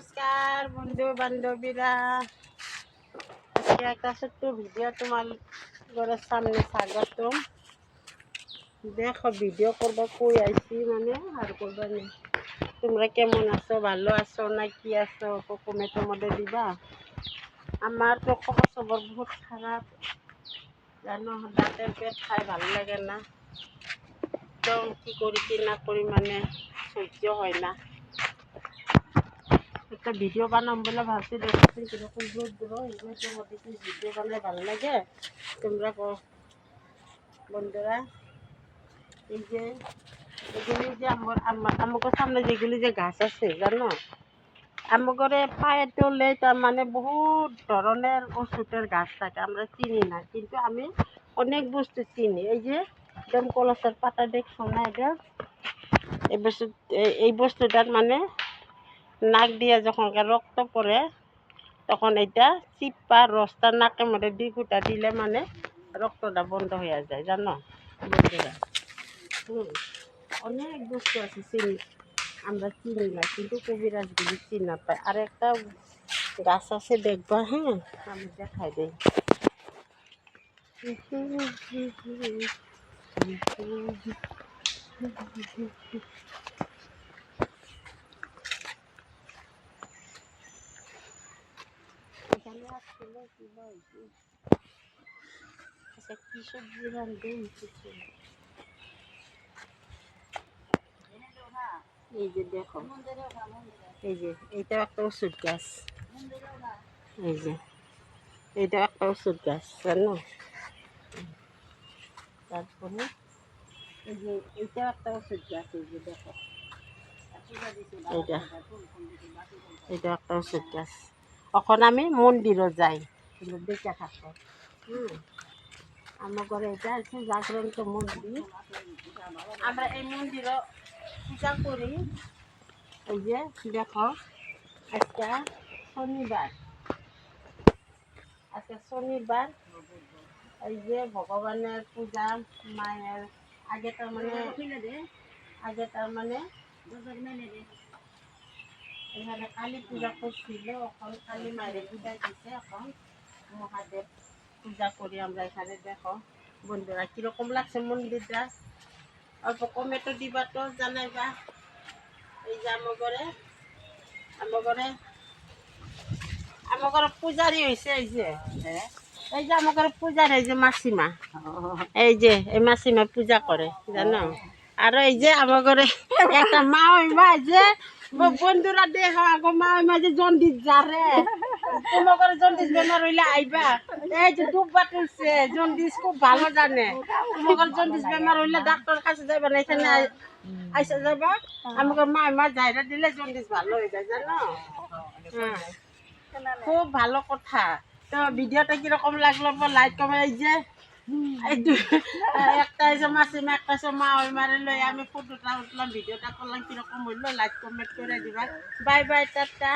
নমস্কার বন্ধু বান্ধবীরা, আজকে একটা ছোট্ট ভিডিও তোমার ঘরের সামনে স্বাগতম। দেখো ভিডিও করবা কই আইছি মানে আর করবা না। তোমরা কেমন আছো, ভালো আছো না কি আছো কমেন্টের মধ্যে দিবা। আমার তো খবর সবর বহুত খারাপ জানো, দাঁতের পেট খাই ভালো লাগে না, একদম কি করি কি না করি মানে সহ্য হয় না। একটা ভিডিও বানাম বলে ভাবছি, দেখছি কিরকম রোদ দেবো, এগুলোর মধ্যে কি ভিডিও বানালে ভালো লাগে। তোমরা বন্ধুরা এই যে এগুলি যে আমাকে সামনে যেগুলি যে গাছ আছে জানো, আমাকে পায়ে তোলে তার মানে বহুত ধরনের ওষুধের গাছ থাকে, আমরা চিনি না, কিন্তু আমি অনেক বস্তু চিনি। এই যে একদম কলসের পাতা দেখছো না, এটা এই বস্তুটার মানে নাক দিয়ে যখন রক্ত পড়ে তখন এটা চিপা রসটা নাকের মধ্যে দি ফুটা দিলে মানে রক্তটা বন্ধ হয়ে যায় জানো বন্ধুরা। অনেক বস্তু আছে চিনি, আমরা চিনি না, কিন্তু কবিরাজগুলি চিনা পায়। আর একটা গাছ আছে দেখবা, হ্যাঁ আমি দেখাই দিই। এখানে আসলে কি হয়, আচ্ছা কি সবজি রান্ধবেন কিছু, এই যে দেখো, এই যে এইটা একটা ওষুধ গাছ, এই যে এইটা একটা ওষুধ গাছ জানো। তারপরে এই যে এইটা একটা ওষুধ গাছ, এই যে দেখো এইটা, এটা একটা ওষুধ গাছ। এখন আমি মন্দিরও যাই, কিন্তু দেখে থাকো। আমার ঘরে এটা আছে জাগরন্ত মন্দির, আমরা এই মন্দিরও পূজা করি। এই যে দেখো আজকে শনিবার, আজকে শনিবার, এই যে ভগবানের পূজা, মায়ের আগে তার মানে এখানে কালী পূজা করছিল, এখন কালী মায়ের পূজা দিচ্ছে, এখন মহাদেব পূজা করি আমরা এখানে। দেখো বন্ধুরা কিরকম লাগছে মন্দিরটা, অল্প কমেন্টও দিবা তো জানাইবা। এই যে আমার ঘরে পূজারি হয়েছে, এই যে আমার ঘরে পূজারি, এই যে মাসিমা, এই মাসিমা পূজা করে জানো। আর এই যে আমার ঘরে একটা মা মা যে বন্ধুরা দেখ আগো মা যে জন্ডিস যারে, তোমার ঘরে জন্ডিস বেমার হইলে আইবা। এই যে ডুববা তুলছে, জন্ডিস খুব ভালো জানে, তোমার ঘরে জন্ডিস বেমার হইলে ডাক্তার কাছে যাইবা না, এখানে আইসা যাবা। আমাকে মা জায়গা দিলে জন্ডিস ভালো হয়ে যায় জানো। হ্যাঁ খুব ভালো কথা। তো ভিডিওটা কিরকম লাগলো লাইক কমেন্ট। এই যে একটা এসে মাসিমা, একটা এসে মা ওই মারে লই আমি ফটোটা উঠলাম, ভিডিওটা করলাম, কিরকম হইলো লাইক কমেন্ট করে দিবা। Bye bye, tata.